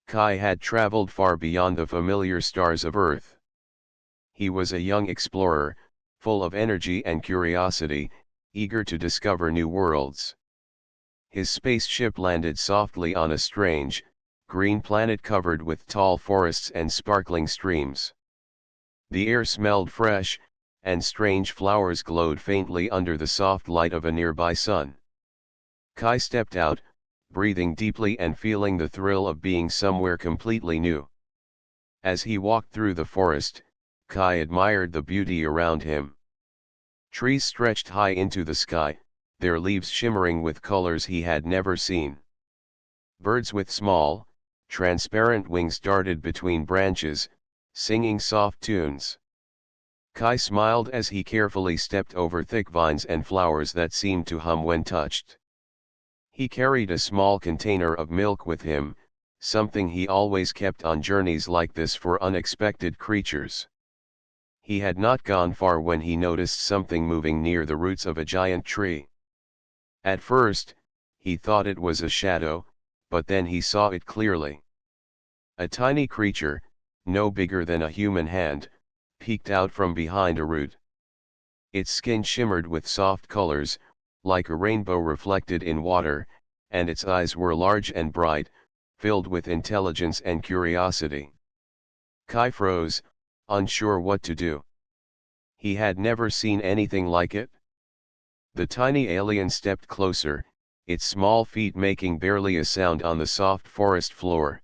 Kai had traveled far beyond the familiar stars of Earth. He was a young explorer, full of energy and curiosity, eager to discover new worlds. His spaceship landed softly on a strange, green planet covered with tall forests and sparkling streams. The air smelled fresh, and strange flowers glowed faintly under the soft light of a nearby sun. Kai stepped out, breathing deeply and feeling the thrill of being somewhere completely new. As he walked through the forest, Kai admired the beauty around him. Trees stretched high into the sky, their leaves shimmering with colors he had never seen. Birds with small, transparent wings darted between branches, singing soft tunes. Kai smiled as he carefully stepped over thick vines and flowers that seemed to hum when touched. He carried a small container of milk with him, something he always kept on journeys like this for unexpected creatures. He had not gone far when he noticed something moving near the roots of a giant tree. At first, he thought it was a shadow, but then he saw it clearly. A tiny creature, no bigger than a human hand, peeked out from behind a root. Its skin shimmered with soft colors, like a rainbow reflected in water, and its eyes were large and bright, filled with intelligence and curiosity. Kai froze, unsure what to do. He had never seen anything like it. The tiny alien stepped closer, its small feet making barely a sound on the soft forest floor.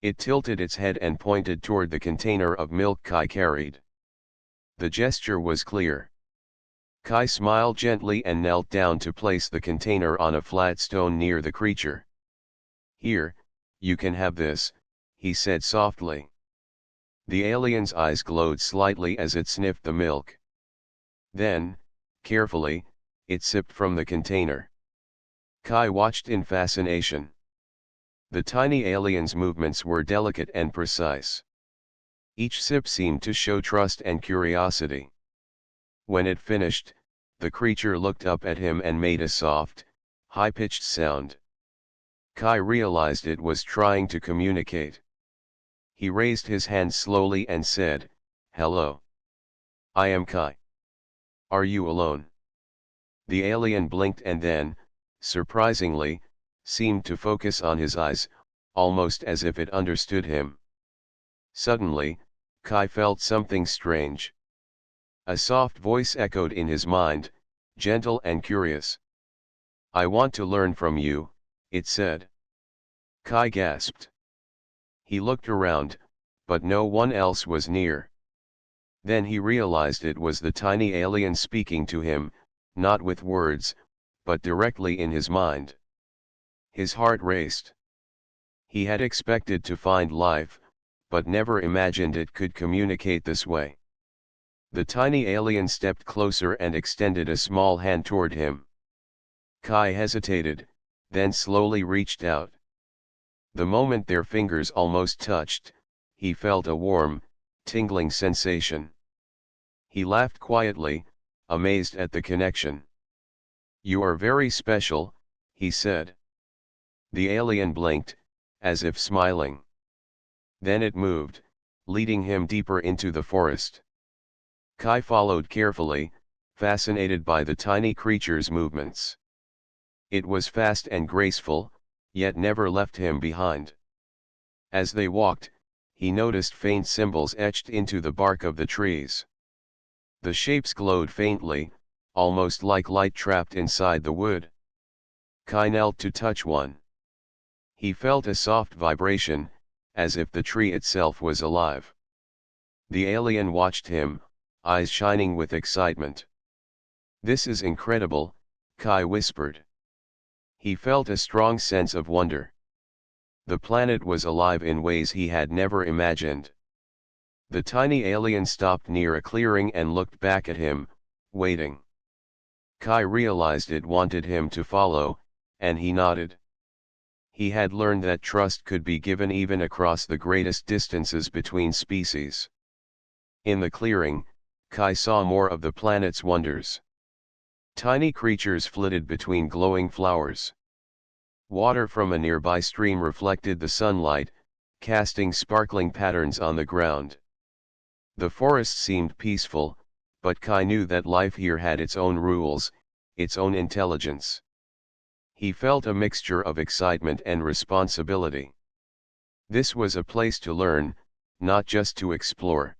It tilted its head and pointed toward the container of milk Kai carried. The gesture was clear. Kai smiled gently and knelt down to place the container on a flat stone near the creature. "Here, you can have this," he said softly. The alien's eyes glowed slightly as it sniffed the milk. Then, carefully, it sipped from the container. Kai watched in fascination. The tiny alien's movements were delicate and precise. Each sip seemed to show trust and curiosity. When it finished, the creature looked up at him and made a soft, high-pitched sound. Kai realized it was trying to communicate. He raised his hand slowly and said, "Hello. I am Kai. Are you alone?" The alien blinked and then, surprisingly, seemed to focus on his eyes, almost as if it understood him. Suddenly, Kai felt something strange. A soft voice echoed in his mind, gentle and curious. "I want to learn from you," it said. Kai gasped. He looked around, but no one else was near. Then he realized it was the tiny alien speaking to him, not with words, but directly in his mind. His heart raced. He had expected to find life, but never imagined it could communicate this way. The tiny alien stepped closer and extended a small hand toward him. Kai hesitated, then slowly reached out. The moment their fingers almost touched, he felt a warm, tingling sensation. He laughed quietly, amazed at the connection. "You are very special," he said. The alien blinked, as if smiling. Then it moved, leading him deeper into the forest. Kai followed carefully, fascinated by the tiny creature's movements. It was fast and graceful, yet never left him behind. As they walked, he noticed faint symbols etched into the bark of the trees. The shapes glowed faintly, almost like light trapped inside the wood. Kai knelt to touch one. He felt a soft vibration, as if the tree itself was alive. The alien watched him, eyes shining with excitement. "This is incredible," Kai whispered. He felt a strong sense of wonder. The planet was alive in ways he had never imagined. The tiny alien stopped near a clearing and looked back at him, waiting. Kai realized it wanted him to follow, and he nodded. He had learned that trust could be given even across the greatest distances between species. In the clearing, Kai saw more of the planet's wonders. Tiny creatures flitted between glowing flowers. Water from a nearby stream reflected the sunlight, casting sparkling patterns on the ground. The forest seemed peaceful, but Kai knew that life here had its own rules, its own intelligence. He felt a mixture of excitement and responsibility. This was a place to learn, not just to explore.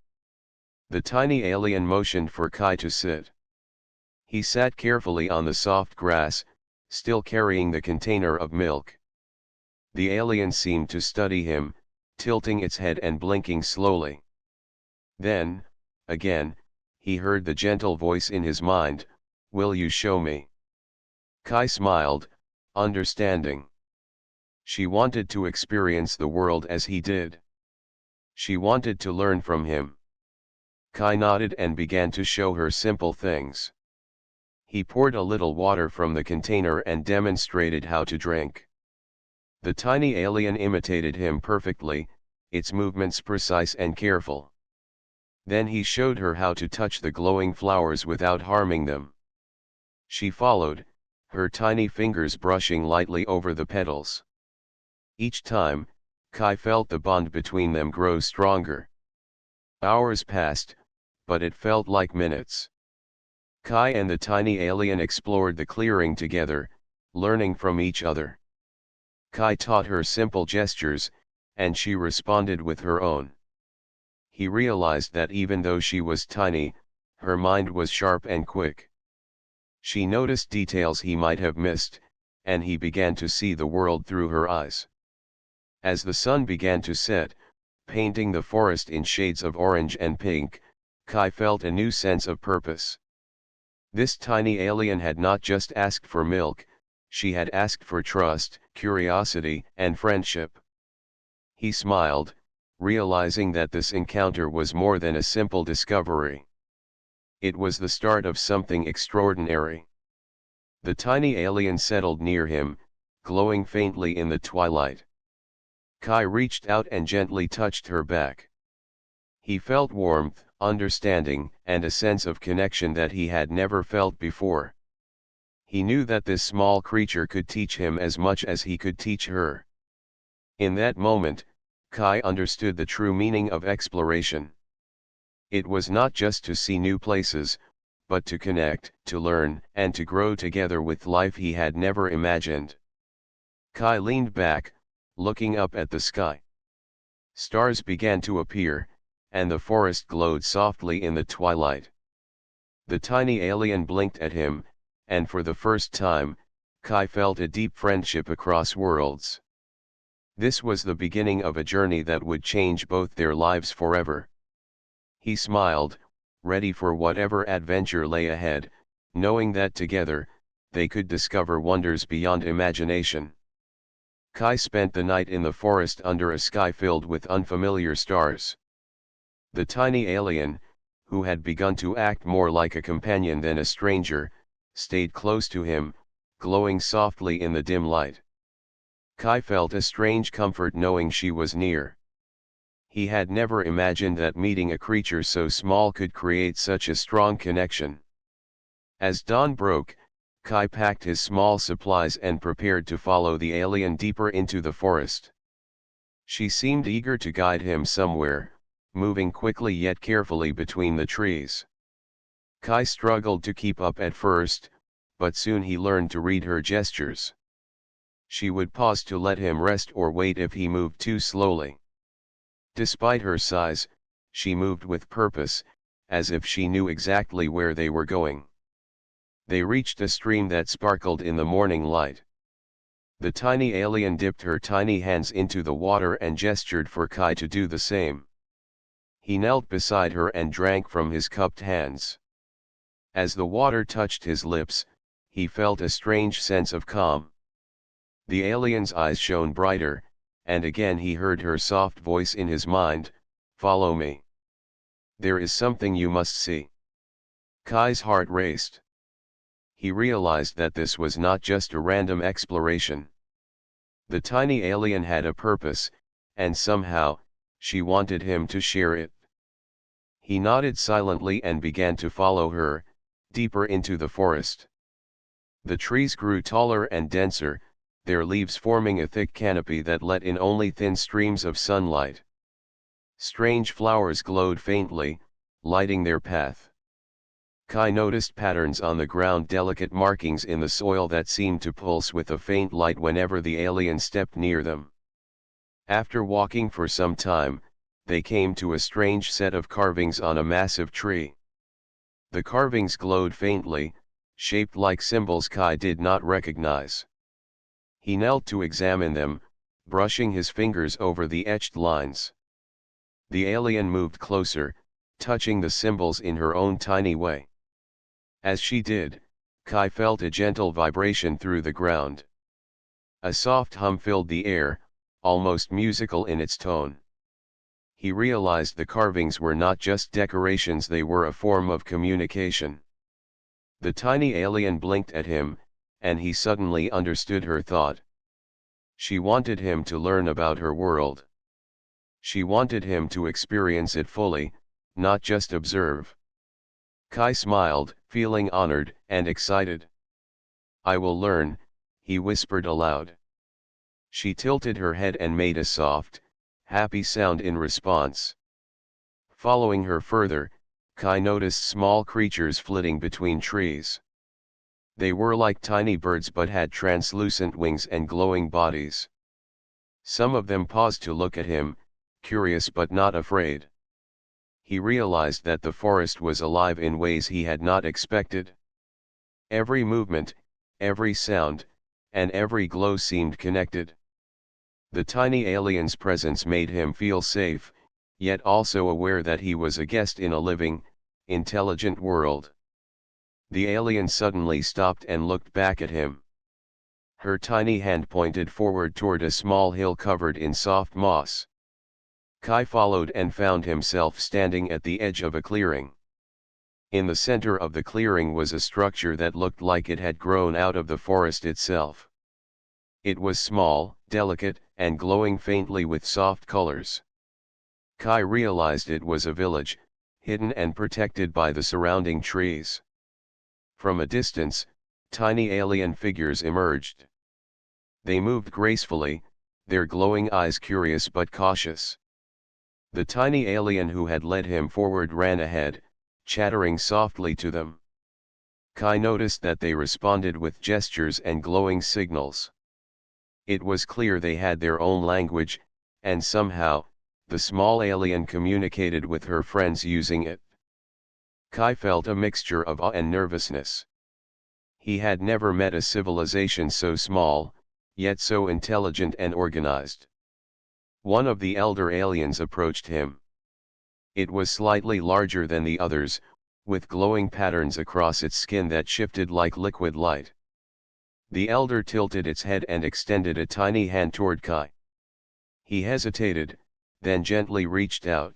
The tiny alien motioned for Kai to sit. He sat carefully on the soft grass, still carrying the container of milk. The alien seemed to study him, tilting its head and blinking slowly. Then, again, he heard the gentle voice in his mind, "Will you show me?" Kai smiled, understanding. She wanted to experience the world as he did. She wanted to learn from him. Kai nodded and began to show her simple things. He poured a little water from the container and demonstrated how to drink. The tiny alien imitated him perfectly, its movements precise and careful. Then he showed her how to touch the glowing flowers without harming them. She followed, her tiny fingers brushing lightly over the petals. Each time, Kai felt the bond between them grow stronger. Hours passed, but it felt like minutes. Kai and the tiny alien explored the clearing together, learning from each other. Kai taught her simple gestures, and she responded with her own. He realized that even though she was tiny, her mind was sharp and quick. She noticed details he might have missed, and he began to see the world through her eyes. As the sun began to set, painting the forest in shades of orange and pink, Kai felt a new sense of purpose. This tiny alien had not just asked for milk, she had asked for trust, curiosity, and friendship. He smiled, realizing that this encounter was more than a simple discovery. It was the start of something extraordinary. The tiny alien settled near him, glowing faintly in the twilight. Kai reached out and gently touched her back. He felt warmth, understanding, and a sense of connection that he had never felt before. He knew that this small creature could teach him as much as he could teach her. In that moment, Kai understood the true meaning of exploration. It was not just to see new places, but to connect, to learn, and to grow together with life he had never imagined. Kai leaned back, looking up at the sky. Stars began to appear, and the forest glowed softly in the twilight. The tiny alien blinked at him, and for the first time, Kai felt a deep friendship across worlds. This was the beginning of a journey that would change both their lives forever. He smiled, ready for whatever adventure lay ahead, knowing that together, they could discover wonders beyond imagination. Kai spent the night in the forest under a sky filled with unfamiliar stars. The tiny alien, who had begun to act more like a companion than a stranger, stayed close to him, glowing softly in the dim light. Kai felt a strange comfort knowing she was near. He had never imagined that meeting a creature so small could create such a strong connection. As dawn broke, Kai packed his small supplies and prepared to follow the alien deeper into the forest. She seemed eager to guide him somewhere, moving quickly yet carefully between the trees. Kai struggled to keep up at first, but soon he learned to read her gestures. She would pause to let him rest or wait if he moved too slowly. Despite her size, she moved with purpose, as if she knew exactly where they were going. They reached a stream that sparkled in the morning light. The tiny alien dipped her tiny hands into the water and gestured for Kai to do the same. He knelt beside her and drank from his cupped hands. As the water touched his lips, he felt a strange sense of calm. The alien's eyes shone brighter, and again he heard her soft voice in his mind, "Follow me. There is something you must see." Kai's heart raced. He realized that this was not just a random exploration. The tiny alien had a purpose, and somehow, she wanted him to share it. He nodded silently and began to follow her, deeper into the forest. The trees grew taller and denser, their leaves forming a thick canopy that let in only thin streams of sunlight. Strange flowers glowed faintly, lighting their path. Kai noticed patterns on the ground, delicate markings in the soil that seemed to pulse with a faint light whenever the alien stepped near them. After walking for some time, they came to a strange set of carvings on a massive tree. The carvings glowed faintly, shaped like symbols Kai did not recognize. He knelt to examine them, brushing his fingers over the etched lines. The alien moved closer, touching the symbols in her own tiny way. As she did, Kai felt a gentle vibration through the ground. A soft hum filled the air, almost musical in its tone. He realized the carvings were not just decorations, they were a form of communication. The tiny alien blinked at him, and he suddenly understood her thought. She wanted him to learn about her world. She wanted him to experience it fully, not just observe. Kai smiled, feeling honored and excited. "I will learn," he whispered aloud. She tilted her head and made a soft, happy sound in response. Following her further, Kai noticed small creatures flitting between trees. They were like tiny birds but had translucent wings and glowing bodies. Some of them paused to look at him, curious but not afraid. He realized that the forest was alive in ways he had not expected. Every movement, every sound, and every glow seemed connected. The tiny alien's presence made him feel safe, yet also aware that he was a guest in a living, intelligent world. The alien suddenly stopped and looked back at him. Her tiny hand pointed forward toward a small hill covered in soft moss. Kai followed and found himself standing at the edge of a clearing. In the center of the clearing was a structure that looked like it had grown out of the forest itself. It was small, delicate, and glowing faintly with soft colors. Kai realized it was a village, hidden and protected by the surrounding trees. From a distance, tiny alien figures emerged. They moved gracefully, their glowing eyes curious but cautious. The tiny alien who had led him forward ran ahead, chattering softly to them. Kai noticed that they responded with gestures and glowing signals. It was clear they had their own language, and somehow, the small alien communicated with her friends using it. Kai felt a mixture of awe and nervousness. He had never met a civilization so small, yet so intelligent and organized. One of the elder aliens approached him. It was slightly larger than the others, with glowing patterns across its skin that shifted like liquid light. The elder tilted its head and extended a tiny hand toward Kai. He hesitated, then gently reached out.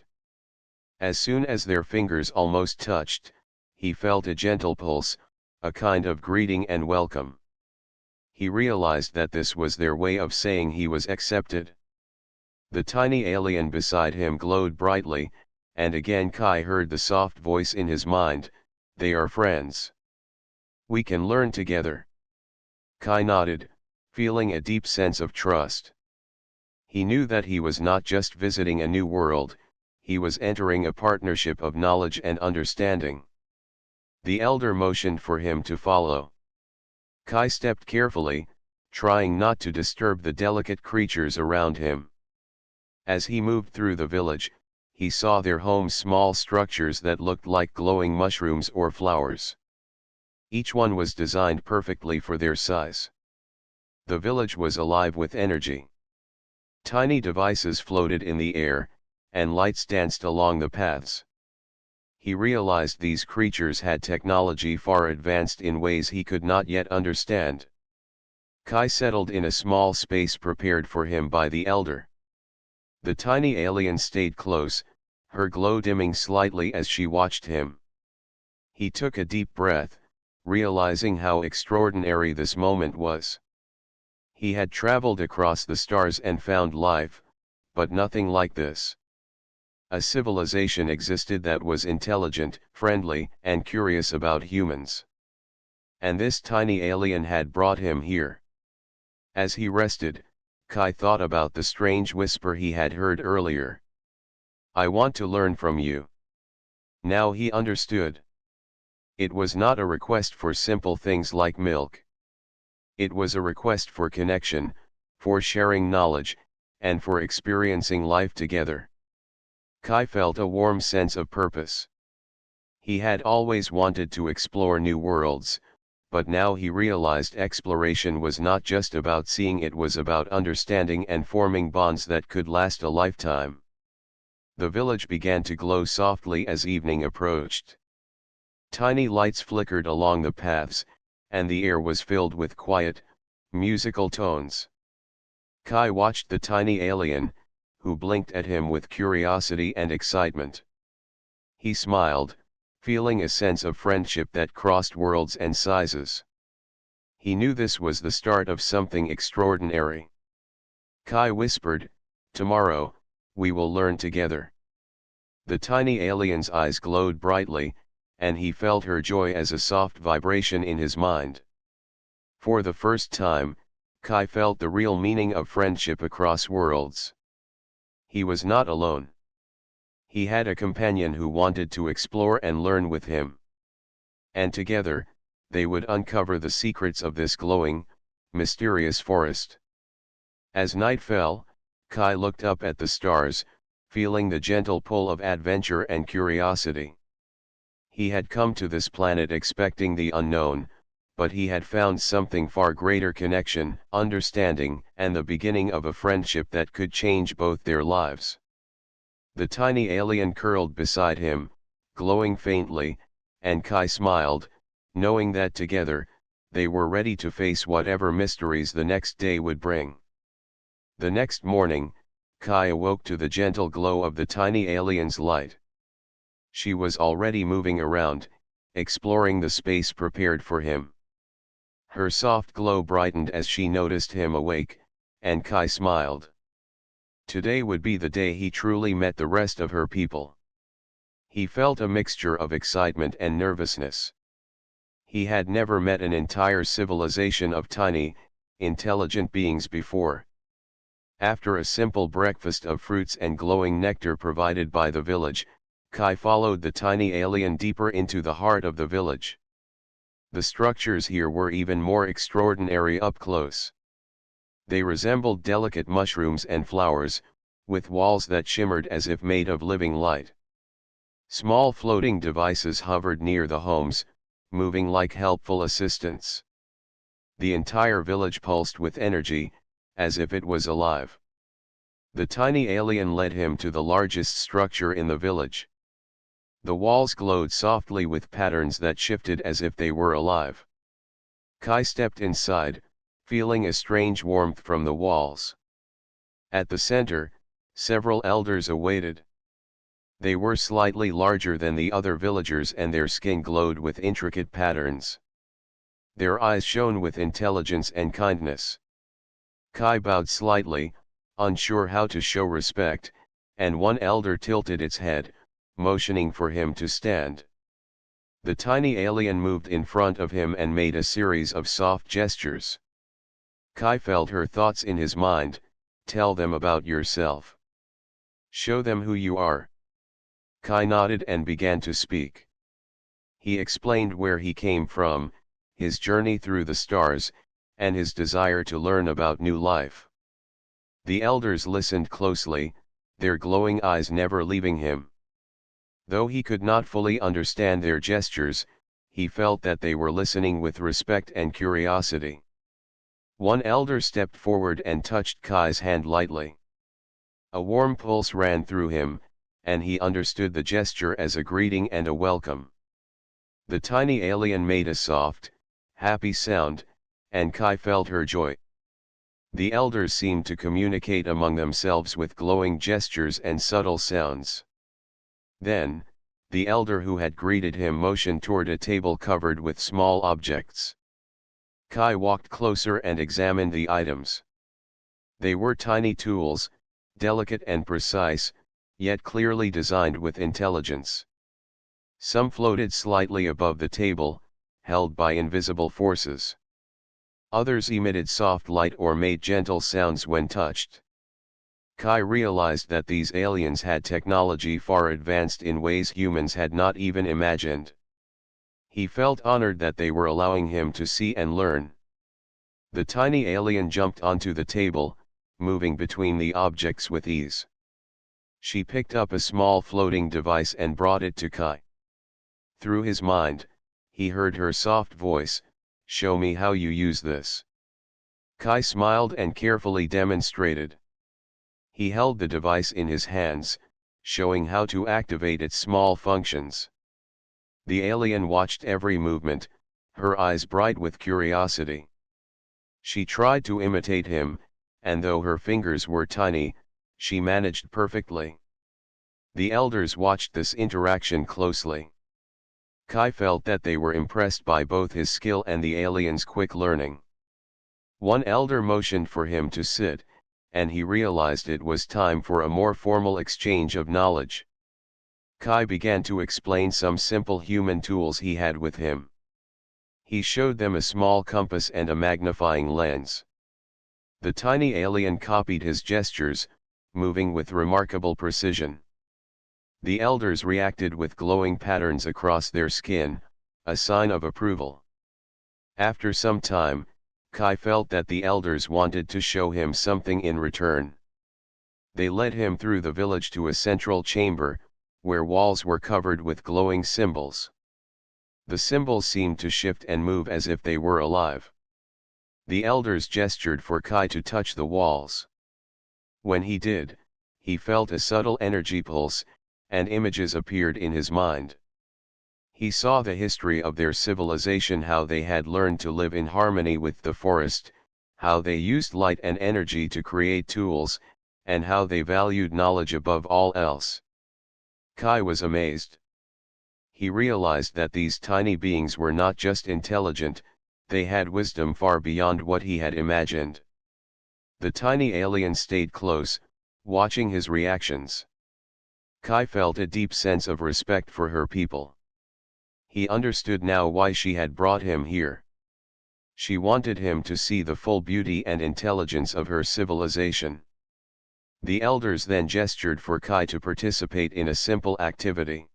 As soon as their fingers almost touched, he felt a gentle pulse, a kind of greeting and welcome. He realized that this was their way of saying he was accepted. The tiny alien beside him glowed brightly, and again Kai heard the soft voice in his mind, "They are friends. We can learn together." Kai nodded, feeling a deep sense of trust. He knew that he was not just visiting a new world, he was entering a partnership of knowledge and understanding. The elder motioned for him to follow. Kai stepped carefully, trying not to disturb the delicate creatures around him. As he moved through the village, he saw their homes, small structures that looked like glowing mushrooms or flowers. Each one was designed perfectly for their size. The village was alive with energy. Tiny devices floated in the air, and lights danced along the paths. He realized these creatures had technology far advanced in ways he could not yet understand. Kai settled in a small space prepared for him by the elder. The tiny alien stayed close, her glow dimming slightly as she watched him. He took a deep breath, realizing how extraordinary this moment was. He had traveled across the stars and found life, but nothing like this. A civilization existed that was intelligent, friendly, and curious about humans. And this tiny alien had brought him here. As he rested, Kai thought about the strange whisper he had heard earlier. "I want to learn from you." Now he understood. It was not a request for simple things like milk. It was a request for connection, for sharing knowledge, and for experiencing life together. Kai felt a warm sense of purpose. He had always wanted to explore new worlds, but now he realized exploration was not just about seeing, it was about understanding and forming bonds that could last a lifetime. The village began to glow softly as evening approached. Tiny lights flickered along the paths, and the air was filled with quiet, musical tones. Kai watched the tiny alien, who blinked at him with curiosity and excitement. He smiled, feeling a sense of friendship that crossed worlds and sizes. He knew this was the start of something extraordinary. Kai whispered, "Tomorrow, we will learn together." The tiny alien's eyes glowed brightly, and he felt her joy as a soft vibration in his mind. For the first time, Kai felt the real meaning of friendship across worlds. He was not alone. He had a companion who wanted to explore and learn with him. And together, they would uncover the secrets of this glowing, mysterious forest. As night fell, Kai looked up at the stars, feeling the gentle pull of adventure and curiosity. He had come to this planet expecting the unknown, but he had found something far greater: connection, understanding, and the beginning of a friendship that could change both their lives. The tiny alien curled beside him, glowing faintly, and Kai smiled, knowing that together, they were ready to face whatever mysteries the next day would bring. The next morning, Kai awoke to the gentle glow of the tiny alien's light. She was already moving around, exploring the space prepared for him. Her soft glow brightened as she noticed him awake, and Kai smiled. Today would be the day he truly met the rest of her people. He felt a mixture of excitement and nervousness. He had never met an entire civilization of tiny, intelligent beings before. After a simple breakfast of fruits and glowing nectar provided by the village, Kai followed the tiny alien deeper into the heart of the village. The structures here were even more extraordinary up close. They resembled delicate mushrooms and flowers, with walls that shimmered as if made of living light. Small floating devices hovered near the homes, moving like helpful assistants. The entire village pulsed with energy, as if it was alive. The tiny alien led him to the largest structure in the village. The walls glowed softly with patterns that shifted as if they were alive. Kai stepped inside, feeling a strange warmth from the walls. At the center, several elders awaited. They were slightly larger than the other villagers and their skin glowed with intricate patterns. Their eyes shone with intelligence and kindness. Kai bowed slightly, unsure how to show respect, and one elder tilted its head, motioning for him to stand. The tiny alien moved in front of him and made a series of soft gestures. Kai felt her thoughts in his mind: "Tell them about yourself. Show them who you are." Kai nodded and began to speak. He explained where he came from, his journey through the stars, and his desire to learn about new life. The elders listened closely, their glowing eyes never leaving him. Though he could not fully understand their gestures, he felt that they were listening with respect and curiosity. One elder stepped forward and touched Kai's hand lightly. A warm pulse ran through him, and he understood the gesture as a greeting and a welcome. The tiny alien made a soft, happy sound, and Kai felt her joy. The elders seemed to communicate among themselves with glowing gestures and subtle sounds. Then, the elder who had greeted him motioned toward a table covered with small objects. Kai walked closer and examined the items. They were tiny tools, delicate and precise, yet clearly designed with intelligence. Some floated slightly above the table, held by invisible forces. Others emitted soft light or made gentle sounds when touched. Kai realized that these aliens had technology far advanced in ways humans had not even imagined. He felt honored that they were allowing him to see and learn. The tiny alien jumped onto the table, moving between the objects with ease. She picked up a small floating device and brought it to Kai. Through his mind, he heard her soft voice, "Show me how you use this." Kai smiled and carefully demonstrated. He held the device in his hands, showing how to activate its small functions. The alien watched every movement, her eyes bright with curiosity. She tried to imitate him, and though her fingers were tiny, she managed perfectly. The elders watched this interaction closely. Kai felt that they were impressed by both his skill and the alien's quick learning. One elder motioned for him to sit, and he realized it was time for a more formal exchange of knowledge. Kai began to explain some simple human tools he had with him. He showed them a small compass and a magnifying lens. The tiny alien copied his gestures, moving with remarkable precision. The elders reacted with glowing patterns across their skin, a sign of approval. After some time, Kai felt that the elders wanted to show him something in return. They led him through the village to a central chamber, where walls were covered with glowing symbols. The symbols seemed to shift and move as if they were alive. The elders gestured for Kai to touch the walls. When he did, he felt a subtle energy pulse, and images appeared in his mind. He saw the history of their civilization, how they had learned to live in harmony with the forest, how they used light and energy to create tools, and how they valued knowledge above all else. Kai was amazed. He realized that these tiny beings were not just intelligent, they had wisdom far beyond what he had imagined. The tiny alien stayed close, watching his reactions. Kai felt a deep sense of respect for her people. He understood now why she had brought him here. She wanted him to see the full beauty and intelligence of her civilization. The elders then gestured for Kai to participate in a simple activity.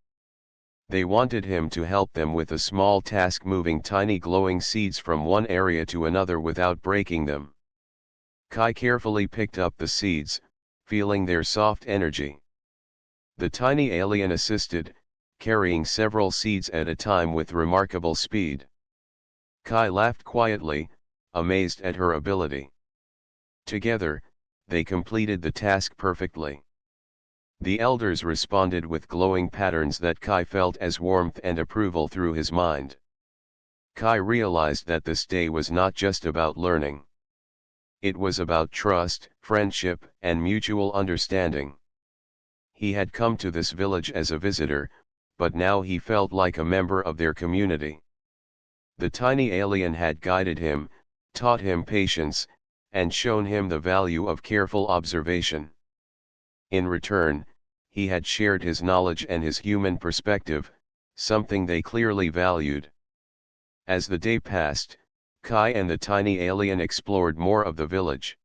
They wanted him to help them with a small task, moving tiny glowing seeds from one area to another without breaking them. Kai carefully picked up the seeds, feeling their soft energy. The tiny alien assisted, carrying several seeds at a time with remarkable speed. Kai laughed quietly, amazed at her ability. Together, they completed the task perfectly. The elders responded with glowing patterns that Kai felt as warmth and approval through his mind. Kai realized that this day was not just about learning. It was about trust, friendship, and mutual understanding. He had come to this village as a visitor, but now he felt like a member of their community. The tiny alien had guided him, taught him patience, and shown him the value of careful observation. In return, he had shared his knowledge and his human perspective, something they clearly valued. As the day passed, Kai and the tiny alien explored more of the village.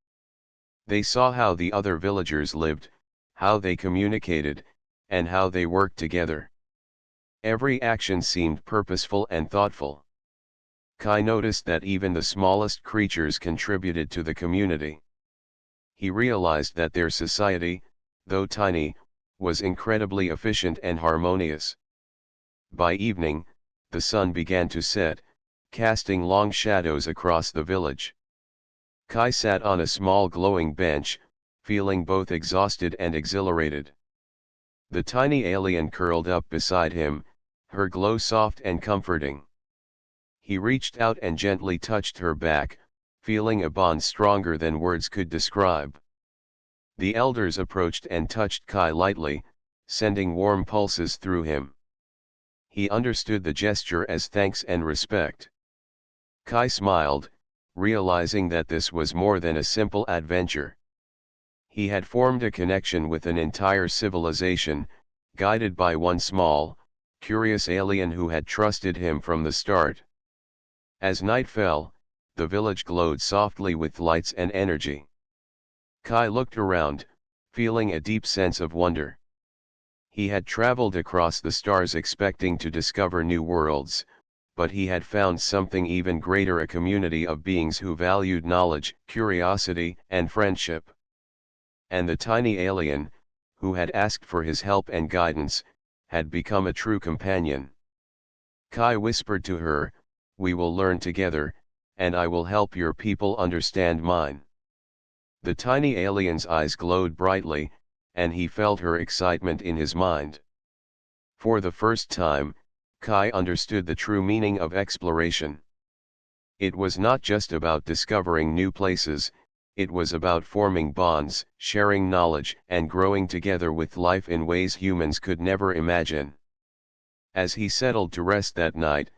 They saw how the other villagers lived, how they communicated, and how they worked together. Every action seemed purposeful and thoughtful. Kai noticed that even the smallest creatures contributed to the community. He realized that their society, though tiny, was incredibly efficient and harmonious. By evening, the sun began to set, casting long shadows across the village. Kai sat on a small glowing bench, feeling both exhausted and exhilarated. The tiny alien curled up beside him, her glow soft and comforting. He reached out and gently touched her back, feeling a bond stronger than words could describe. The elders approached and touched Kai lightly, sending warm pulses through him. He understood the gesture as thanks and respect. Kai smiled, realizing that this was more than a simple adventure. He had formed a connection with an entire civilization, guided by one small, curious alien who had trusted him from the start. As night fell, the village glowed softly with lights and energy. Kai looked around, feeling a deep sense of wonder. He had traveled across the stars expecting to discover new worlds, but he had found something even greater: a community of beings who valued knowledge, curiosity, and friendship. And the tiny alien, who had asked for his help and guidance, had become a true companion. Kai whispered to her, "We will learn together, and I will help your people understand mine." The tiny alien's eyes glowed brightly, and he felt her excitement in his mind. For the first time, Kai understood the true meaning of exploration. It was not just about discovering new places, it was about forming bonds, sharing knowledge, and growing together with life in ways humans could never imagine. As he settled to rest that night,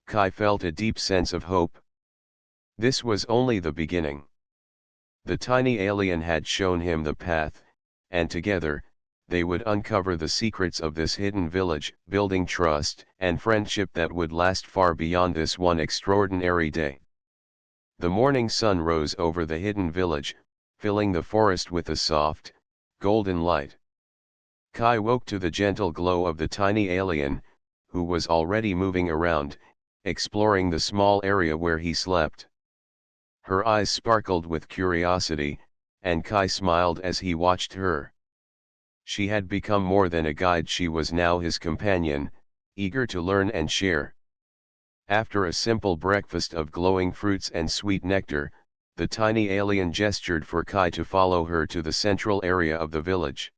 Kai felt a deep sense of hope. This was only the beginning. The tiny alien had shown him the path, and together, they would uncover the secrets of this hidden village, building trust and friendship that would last far beyond this one extraordinary day. The morning sun rose over the hidden village, filling the forest with a soft, golden light. Kai woke to the gentle glow of the tiny alien, who was already moving around, exploring the small area where he slept. Her eyes sparkled with curiosity, and Kai smiled as he watched her. She had become more than a guide; she was now his companion, eager to learn and share. After a simple breakfast of glowing fruits and sweet nectar, the tiny alien gestured for Kai to follow her to the central area of the village.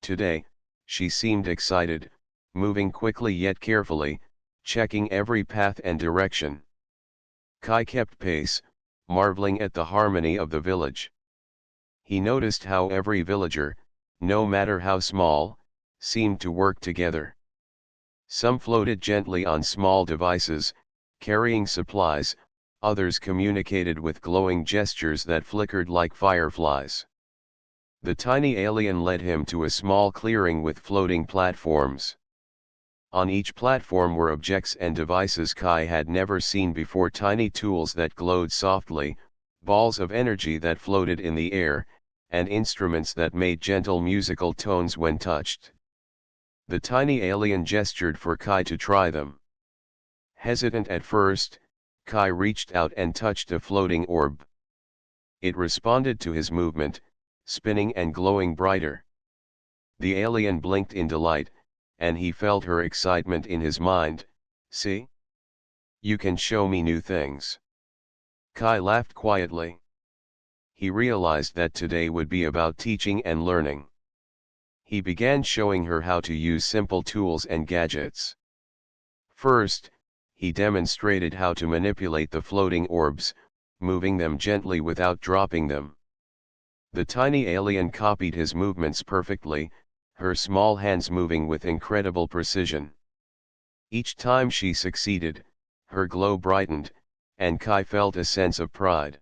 Today, she seemed excited, moving quickly yet carefully, checking every path and direction. Kai kept pace, marveling at the harmony of the village. He noticed how every villager, no matter how small, seemed to work together. Some floated gently on small devices, carrying supplies; others communicated with glowing gestures that flickered like fireflies. The tiny alien led him to a small clearing with floating platforms. On each platform were objects and devices Kai had never seen before: tiny tools that glowed softly, balls of energy that floated in the air, and instruments that made gentle musical tones when touched. The tiny alien gestured for Kai to try them. Hesitant at first, Kai reached out and touched a floating orb. It responded to his movement, spinning and glowing brighter. The alien blinked in delight, and he felt her excitement in his mind. "See? You can show me new things." Kai laughed quietly. He realized that today would be about teaching and learning. He began showing her how to use simple tools and gadgets. First, he demonstrated how to manipulate the floating orbs, moving them gently without dropping them. The tiny alien copied his movements perfectly, her small hands moving with incredible precision. Each time she succeeded, her glow brightened, and Kai felt a sense of pride.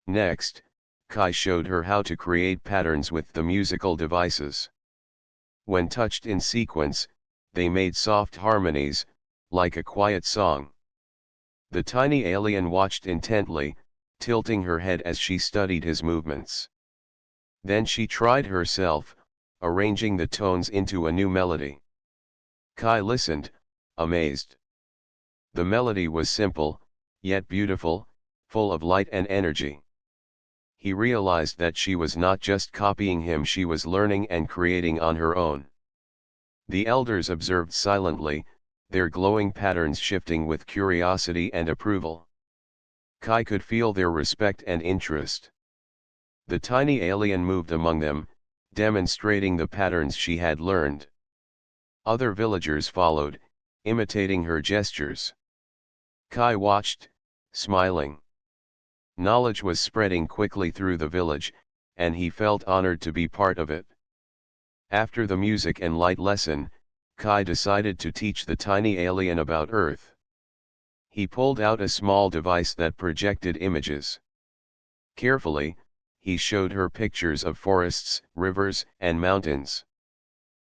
Next, Kai showed her how to create patterns with the musical devices. When touched in sequence, they made soft harmonies, like a quiet song. The tiny alien watched intently, tilting her head as she studied his movements. Then she tried herself, arranging the tones into a new melody. Kai listened, amazed. The melody was simple, yet beautiful, full of light and energy. He realized that she was not just copying him, she was learning and creating on her own. The elders observed silently, their glowing patterns shifting with curiosity and approval. Kai could feel their respect and interest. The tiny alien moved among them, demonstrating the patterns she had learned. Other villagers followed, imitating her gestures. Kai watched, smiling. Knowledge was spreading quickly through the village, and he felt honored to be part of it. After the music and light lesson, Kai decided to teach the tiny alien about Earth. He pulled out a small device that projected images. Carefully, he showed her pictures of forests, rivers, and mountains.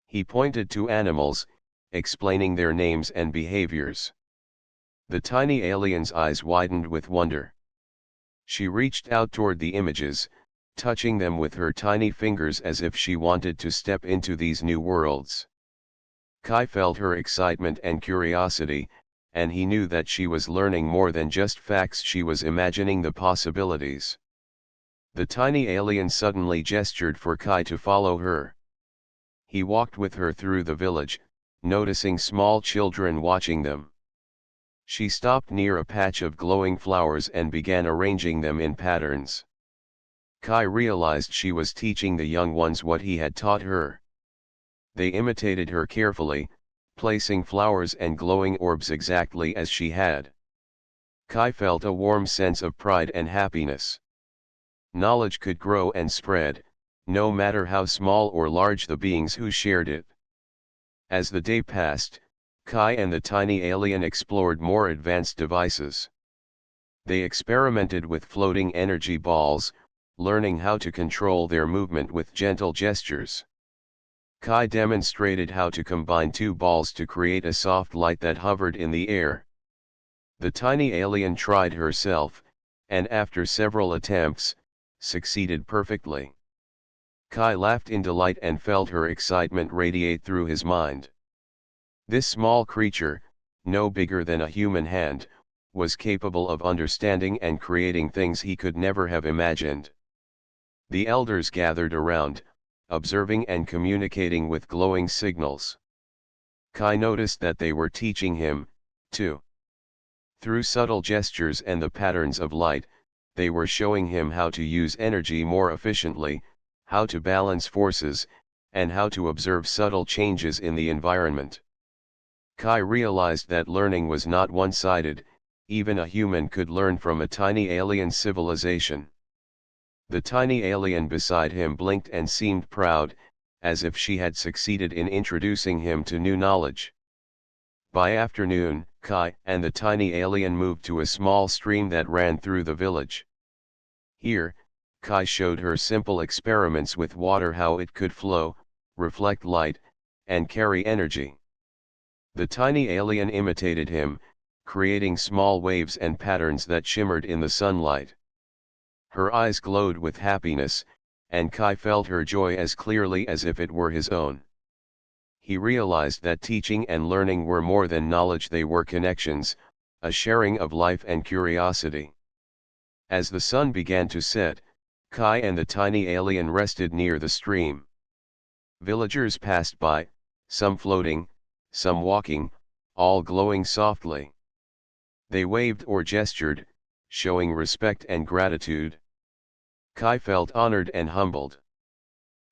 He pointed to animals, explaining their names and behaviors. The tiny alien's eyes widened with wonder. She reached out toward the images, touching them with her tiny fingers as if she wanted to step into these new worlds. Kai felt her excitement and curiosity, and he knew that she was learning more than just facts. She was imagining the possibilities. The tiny alien suddenly gestured for Kai to follow her. He walked with her through the village, noticing small children watching them. She stopped near a patch of glowing flowers and began arranging them in patterns. Kai realized she was teaching the young ones what he had taught her. They imitated her carefully, placing flowers and glowing orbs exactly as she had. Kai felt a warm sense of pride and happiness. Knowledge could grow and spread, no matter how small or large the beings who shared it. As the day passed, Kai and the tiny alien explored more advanced devices. They experimented with floating energy balls, learning how to control their movement with gentle gestures. Kai demonstrated how to combine two balls to create a soft light that hovered in the air. The tiny alien tried herself, and after several attempts, succeeded perfectly. Kai laughed in delight and felt her excitement radiate through his mind. This small creature, no bigger than a human hand, was capable of understanding and creating things he could never have imagined. The elders gathered around, observing and communicating with glowing signals. Kai noticed that they were teaching him, too. Through subtle gestures and the patterns of light, they were showing him how to use energy more efficiently, how to balance forces, and how to observe subtle changes in the environment. Kai realized that learning was not one-sided, even a human could learn from a tiny alien civilization. The tiny alien beside him blinked and seemed proud, as if she had succeeded in introducing him to new knowledge. By afternoon, Kai and the tiny alien moved to a small stream that ran through the village. Here, Kai showed her simple experiments with water, how it could flow, reflect light, and carry energy. The tiny alien imitated him, creating small waves and patterns that shimmered in the sunlight. Her eyes glowed with happiness, and Kai felt her joy as clearly as if it were his own. He realized that teaching and learning were more than knowledge, they were connections, a sharing of life and curiosity. As the sun began to set, Kai and the tiny alien rested near the stream. Villagers passed by, some floating, some walking, all glowing softly. They waved or gestured, showing respect and gratitude. Kai felt honored and humbled.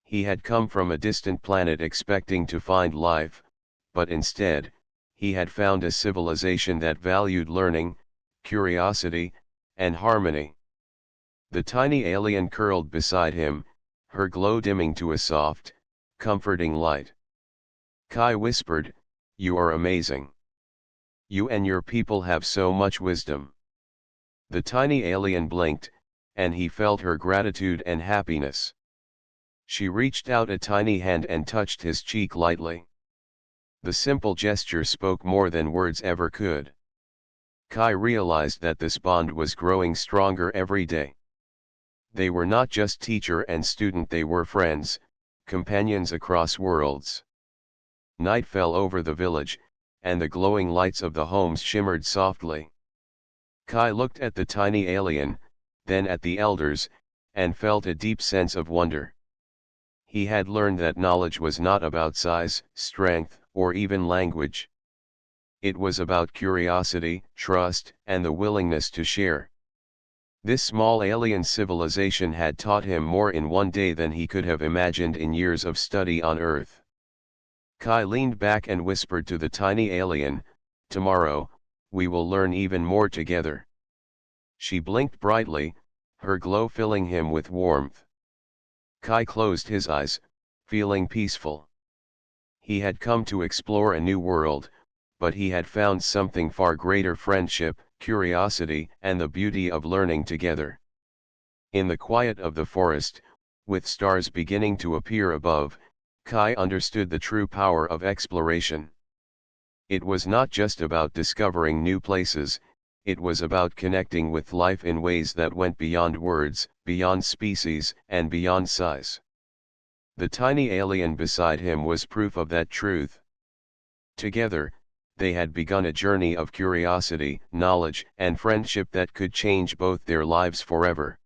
He had come from a distant planet expecting to find life, but instead, he had found a civilization that valued learning, curiosity, and harmony. The tiny alien curled beside him, her glow dimming to a soft, comforting light. Kai whispered, "You are amazing. You and your people have so much wisdom." The tiny alien blinked, and he felt her gratitude and happiness. She reached out a tiny hand and touched his cheek lightly. The simple gesture spoke more than words ever could. Kai realized that this bond was growing stronger every day. They were not just teacher and student, they were friends, companions across worlds. Night fell over the village, and the glowing lights of the homes shimmered softly. Kai looked at the tiny alien, then at the elders, and felt a deep sense of wonder. He had learned that knowledge was not about size, strength, or even language. It was about curiosity, trust, and the willingness to share. This small alien civilization had taught him more in one day than he could have imagined in years of study on Earth. Kai leaned back and whispered to the tiny alien, "Tomorrow, we will learn even more together." She blinked brightly, her glow filling him with warmth. Kai closed his eyes, feeling peaceful. He had come to explore a new world, but he had found something far greater: friendship, curiosity, and the beauty of learning together. In the quiet of the forest, with stars beginning to appear above, Kai understood the true power of exploration. It was not just about discovering new places, it was about connecting with life in ways that went beyond words, beyond species, and beyond size. The tiny alien beside him was proof of that truth. Together, they had begun a journey of curiosity, knowledge, and friendship that could change both their lives forever.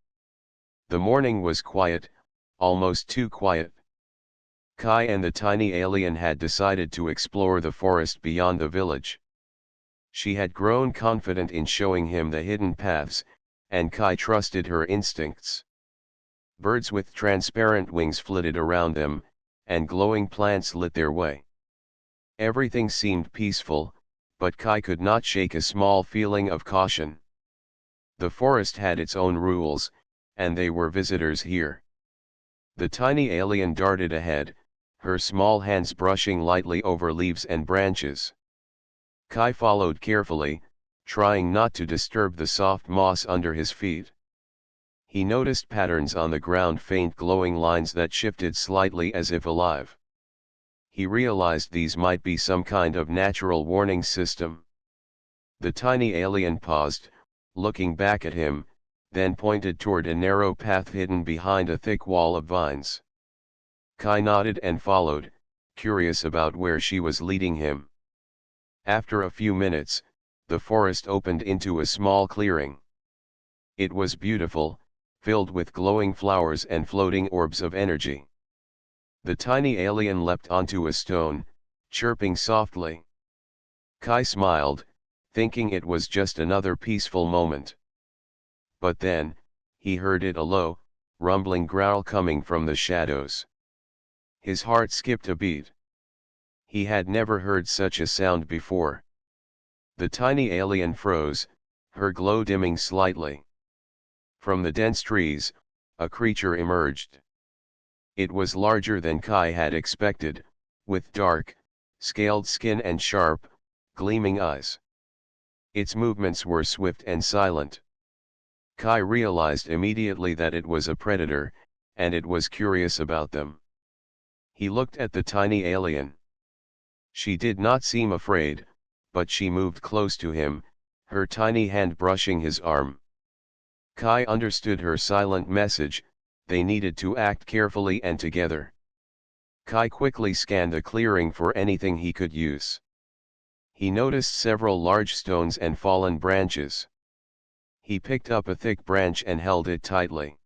The morning was quiet, almost too quiet. Kai and the tiny alien had decided to explore the forest beyond the village. She had grown confident in showing him the hidden paths, and Kai trusted her instincts. Birds with transparent wings flitted around them, and glowing plants lit their way. Everything seemed peaceful, but Kai could not shake a small feeling of caution. The forest had its own rules, and they were visitors here. The tiny alien darted ahead, her small hands brushing lightly over leaves and branches. Kai followed carefully, trying not to disturb the soft moss under his feet. He noticed patterns on the ground, faint glowing lines that shifted slightly as if alive. He realized these might be some kind of natural warning system. The tiny alien paused, looking back at him, then pointed toward a narrow path hidden behind a thick wall of vines. Kai nodded and followed, curious about where she was leading him. After a few minutes, the forest opened into a small clearing. It was beautiful, filled with glowing flowers and floating orbs of energy. The tiny alien leapt onto a stone, chirping softly. Kai smiled, thinking it was just another peaceful moment. But then, he heard a low, rumbling growl coming from the shadows. His heart skipped a beat. He had never heard such a sound before. The tiny alien froze, her glow dimming slightly. From the dense trees, a creature emerged. It was larger than Kai had expected, with dark, scaled skin and sharp, gleaming eyes. Its movements were swift and silent. Kai realized immediately that it was a predator, and it was curious about them. He looked at the tiny alien. She did not seem afraid, but she moved close to him, her tiny hand brushing his arm. Kai understood her silent message: they needed to act carefully and together. Kai quickly scanned the clearing for anything he could use. He noticed several large stones and fallen branches. He picked up a thick branch and held it tightly.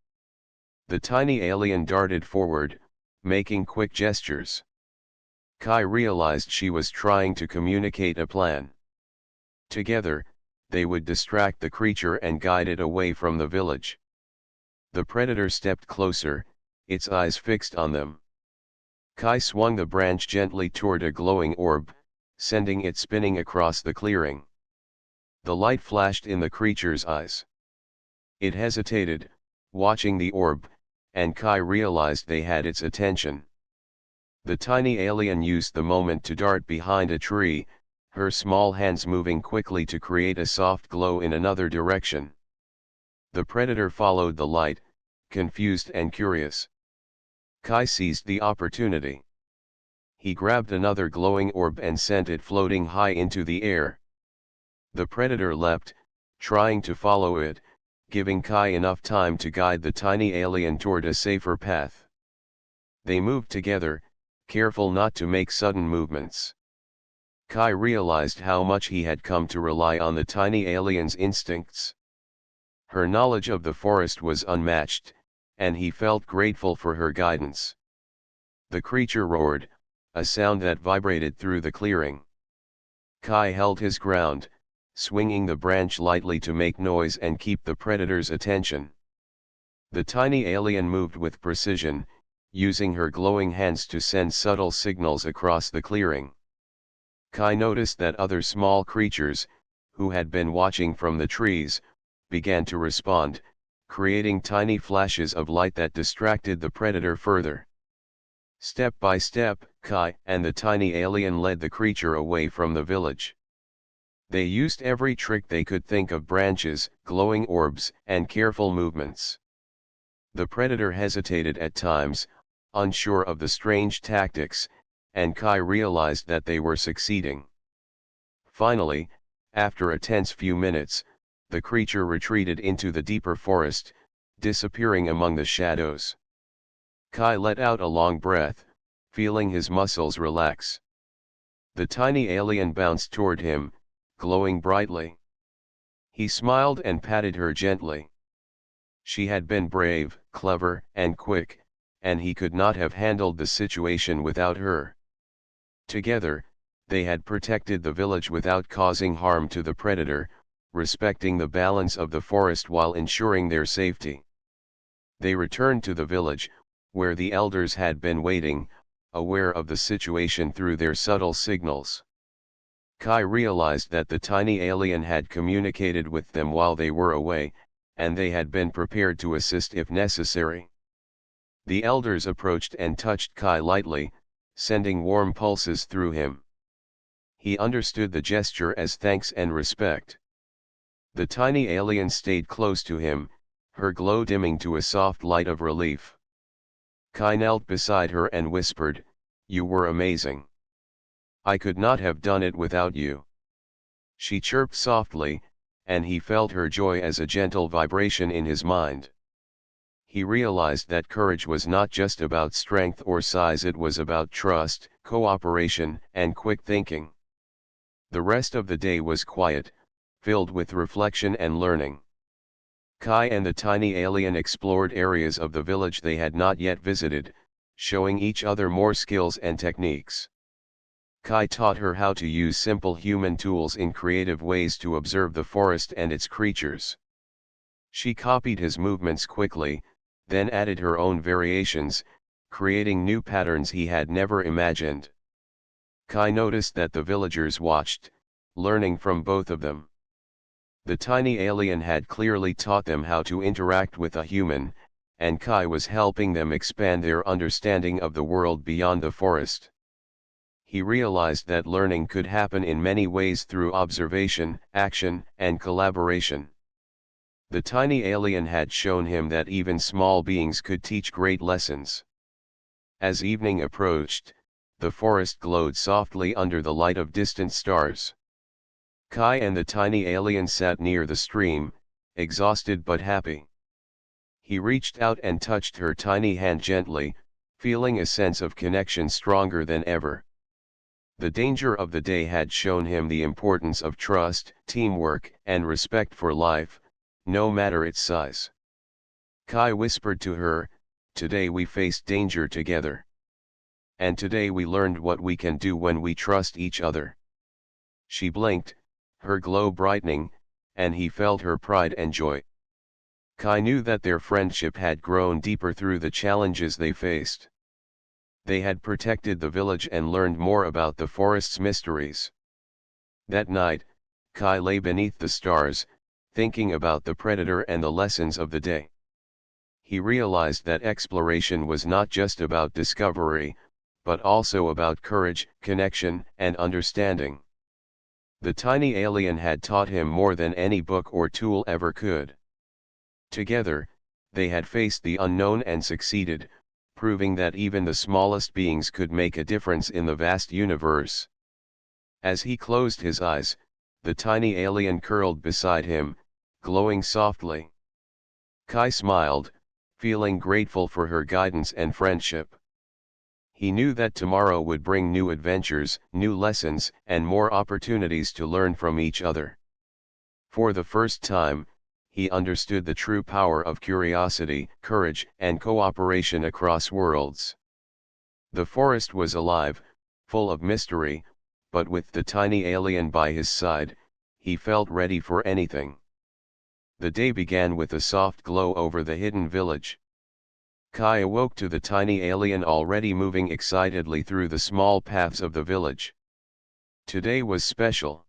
The tiny alien darted forward, making quick gestures. Kai realized she was trying to communicate a plan. Together, they would distract the creature and guide it away from the village. The predator stepped closer, its eyes fixed on them. Kai swung the branch gently toward a glowing orb, sending it spinning across the clearing. The light flashed in the creature's eyes. It hesitated, watching the orb, and Kai realized they had its attention. The tiny alien used the moment to dart behind a tree, her small hands moving quickly to create a soft glow in another direction. The predator followed the light, confused and curious. Kai seized the opportunity. He grabbed another glowing orb and sent it floating high into the air. The predator leapt, trying to follow it, giving Kai enough time to guide the tiny alien toward a safer path. They moved together, careful not to make sudden movements. Kai realized how much he had come to rely on the tiny alien's instincts. Her knowledge of the forest was unmatched, and he felt grateful for her guidance. The creature roared, a sound that vibrated through the clearing. Kai held his ground, swinging the branch lightly to make noise and keep the predator's attention. The tiny alien moved with precision, using her glowing hands to send subtle signals across the clearing. Kai noticed that other small creatures, who had been watching from the trees, began to respond, creating tiny flashes of light that distracted the predator further. Step by step, Kai and the tiny alien led the creature away from the village. They used every trick they could think of: branches, glowing orbs, and careful movements. The predator hesitated at times, unsure of the strange tactics, and Kai realized that they were succeeding. Finally, after a tense few minutes, the creature retreated into the deeper forest, disappearing among the shadows. Kai let out a long breath, feeling his muscles relax. The tiny alien bounced toward him, glowing brightly. He smiled and patted her gently. She had been brave, clever, and quick, and he could not have handled the situation without her. Together, they had protected the village without causing harm to the predator, respecting the balance of the forest while ensuring their safety. They returned to the village, where the elders had been waiting, aware of the situation through their subtle signals. Kai realized that the tiny alien had communicated with them while they were away, and they had been prepared to assist if necessary. The elders approached and touched Kai lightly, sending warm pulses through him. He understood the gesture as thanks and respect. The tiny alien stayed close to him, her glow dimming to a soft light of relief. Kai knelt beside her and whispered, "You were amazing. I could not have done it without you." She chirped softly, and he felt her joy as a gentle vibration in his mind. He realized that courage was not just about strength or size, it was about trust, cooperation, and quick thinking. The rest of the day was quiet, filled with reflection and learning. Kai and the tiny alien explored areas of the village they had not yet visited, showing each other more skills and techniques. Kai taught her how to use simple human tools in creative ways to observe the forest and its creatures. She copied his movements quickly, then added her own variations, creating new patterns he had never imagined. Kai noticed that the villagers watched, learning from both of them. The tiny alien had clearly taught them how to interact with a human, and Kai was helping them expand their understanding of the world beyond the forest. He realized that learning could happen in many ways through observation, action, and collaboration. The tiny alien had shown him that even small beings could teach great lessons. As evening approached, the forest glowed softly under the light of distant stars. Kai and the tiny alien sat near the stream, exhausted but happy. He reached out and touched her tiny hand gently, feeling a sense of connection stronger than ever. The danger of the day had shown him the importance of trust, teamwork, and respect for life, no matter its size. Kai whispered to her, "Today we faced danger together. And today we learned what we can do when we trust each other." She blinked, her glow brightening, and he felt her pride and joy. Kai knew that their friendship had grown deeper through the challenges they faced. They had protected the village and learned more about the forest's mysteries. That night, Kai lay beneath the stars, thinking about the predator and the lessons of the day. He realized that exploration was not just about discovery, but also about courage, connection, and understanding. The tiny alien had taught him more than any book or tool ever could. Together, they had faced the unknown and succeeded, proving that even the smallest beings could make a difference in the vast universe. As he closed his eyes, the tiny alien curled beside him, glowing softly. Kai smiled, feeling grateful for her guidance and friendship. He knew that tomorrow would bring new adventures, new lessons, and more opportunities to learn from each other. For the first time, he understood the true power of curiosity, courage, and cooperation across worlds. The forest was alive, full of mystery, but with the tiny alien by his side, he felt ready for anything. The day began with a soft glow over the hidden village. Kai awoke to the tiny alien already moving excitedly through the small paths of the village. Today was special.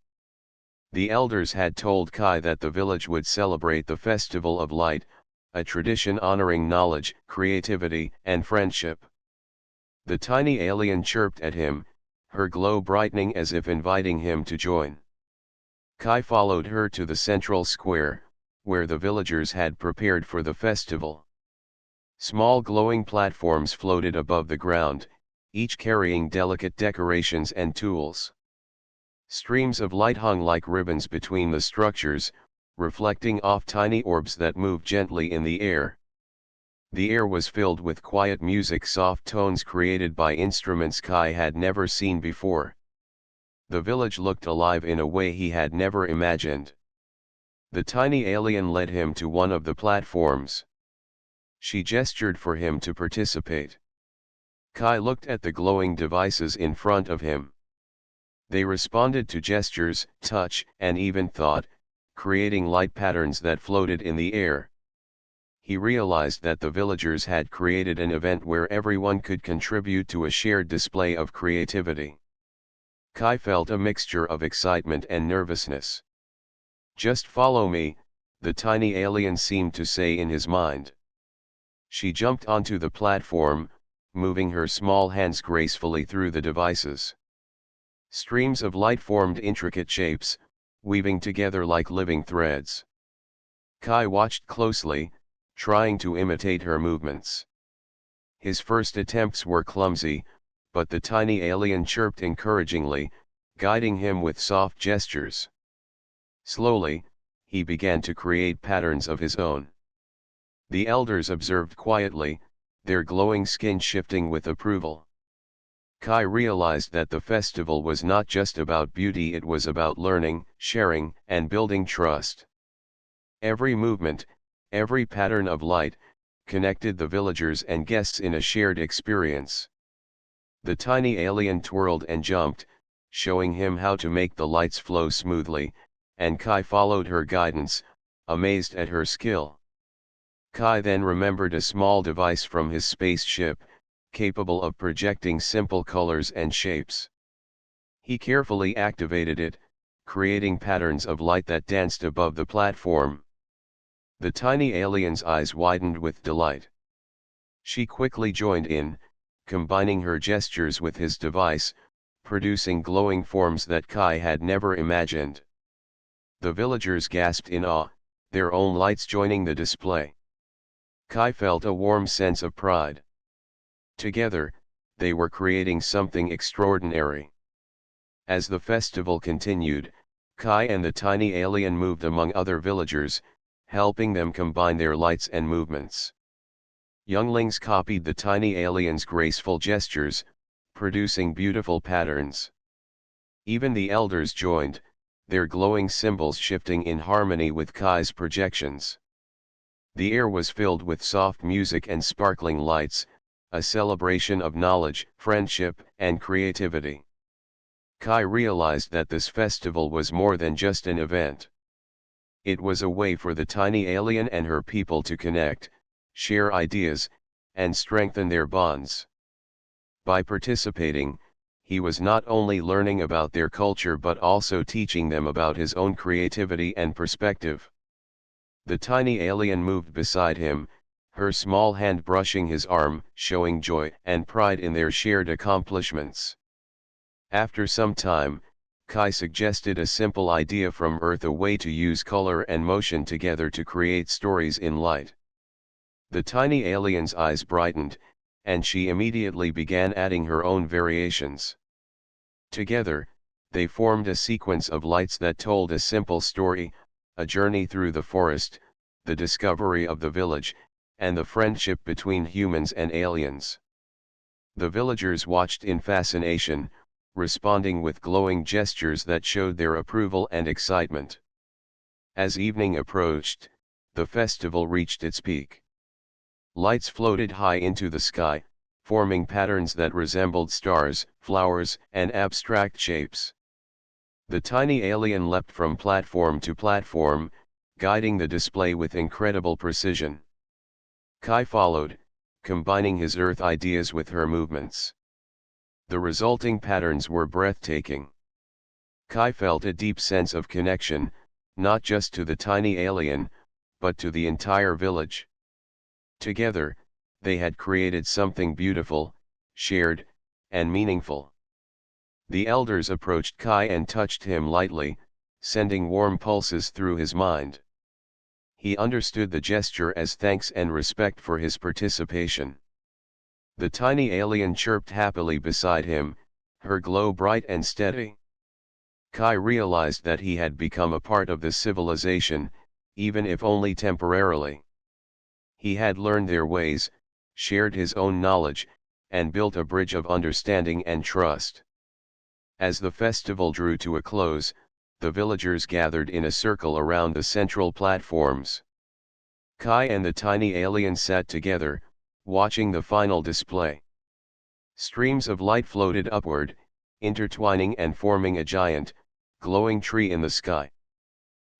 The elders had told Kai that the village would celebrate the Festival of Light, a tradition honoring knowledge, creativity, and friendship. The tiny alien chirped at him, her glow brightening as if inviting him to join. Kai followed her to the central square, where the villagers had prepared for the festival. Small glowing platforms floated above the ground, each carrying delicate decorations and tools. Streams of light hung like ribbons between the structures, reflecting off tiny orbs that moved gently in the air. The air was filled with quiet music, soft tones created by instruments Kai had never seen before. The village looked alive in a way he had never imagined. The tiny alien led him to one of the platforms. She gestured for him to participate. Kai looked at the glowing devices in front of him. They responded to gestures, touch, and even thought, creating light patterns that floated in the air. He realized that the villagers had created an event where everyone could contribute to a shared display of creativity. Kai felt a mixture of excitement and nervousness. "Just follow me," the tiny alien seemed to say in his mind. She jumped onto the platform, moving her small hands gracefully through the devices. Streams of light formed intricate shapes, weaving together like living threads. Kai watched closely, trying to imitate her movements. His first attempts were clumsy, but the tiny alien chirped encouragingly, guiding him with soft gestures. Slowly, he began to create patterns of his own. The elders observed quietly, their glowing skin shifting with approval. Kai realized that the festival was not just about beauty, it was about learning, sharing, and building trust. Every movement, every pattern of light, connected the villagers and guests in a shared experience. The tiny alien twirled and jumped, showing him how to make the lights flow smoothly, and Kai followed her guidance, amazed at her skill. Kai then remembered a small device from his spaceship, capable of projecting simple colors and shapes. He carefully activated it, creating patterns of light that danced above the platform. The tiny alien's eyes widened with delight. She quickly joined in, combining her gestures with his device, producing glowing forms that Kai had never imagined. The villagers gasped in awe, their own lights joining the display. Kai felt a warm sense of pride. Together, they were creating something extraordinary. As the festival continued, Kai and the tiny alien moved among other villagers, helping them combine their lights and movements. Younglings copied the tiny alien's graceful gestures, producing beautiful patterns. Even the elders joined, their glowing symbols shifting in harmony with Kai's projections. The air was filled with soft music and sparkling lights, a celebration of knowledge, friendship, and creativity. Kai realized that this festival was more than just an event. It was a way for the tiny alien and her people to connect, share ideas, and strengthen their bonds. By participating, he was not only learning about their culture but also teaching them about his own creativity and perspective. The tiny alien moved beside him, her small hand brushing his arm, showing joy and pride in their shared accomplishments. After some time, Kai suggested a simple idea from Earth, a way to use color and motion together to create stories in light. The tiny alien's eyes brightened, and she immediately began adding her own variations. Together, they formed a sequence of lights that told a simple story, a journey through the forest, the discovery of the village, and the friendship between humans and aliens. The villagers watched in fascination, responding with glowing gestures that showed their approval and excitement. As evening approached, the festival reached its peak. Lights floated high into the sky, forming patterns that resembled stars, flowers, and abstract shapes. The tiny alien leapt from platform to platform, guiding the display with incredible precision. Kai followed, combining his Earth ideas with her movements. The resulting patterns were breathtaking. Kai felt a deep sense of connection, not just to the tiny alien, but to the entire village. Together, they had created something beautiful, shared, and meaningful. The elders approached Kai and touched him lightly, sending warm pulses through his mind. He understood the gesture as thanks and respect for his participation. The tiny alien chirped happily beside him, her glow bright and steady. Kai realized that he had become a part of this civilization, even if only temporarily. He had learned their ways, shared his own knowledge, and built a bridge of understanding and trust. As the festival drew to a close, the villagers gathered in a circle around the central platforms. Kai and the tiny alien sat together, watching the final display. Streams of light floated upward, intertwining and forming a giant, glowing tree in the sky.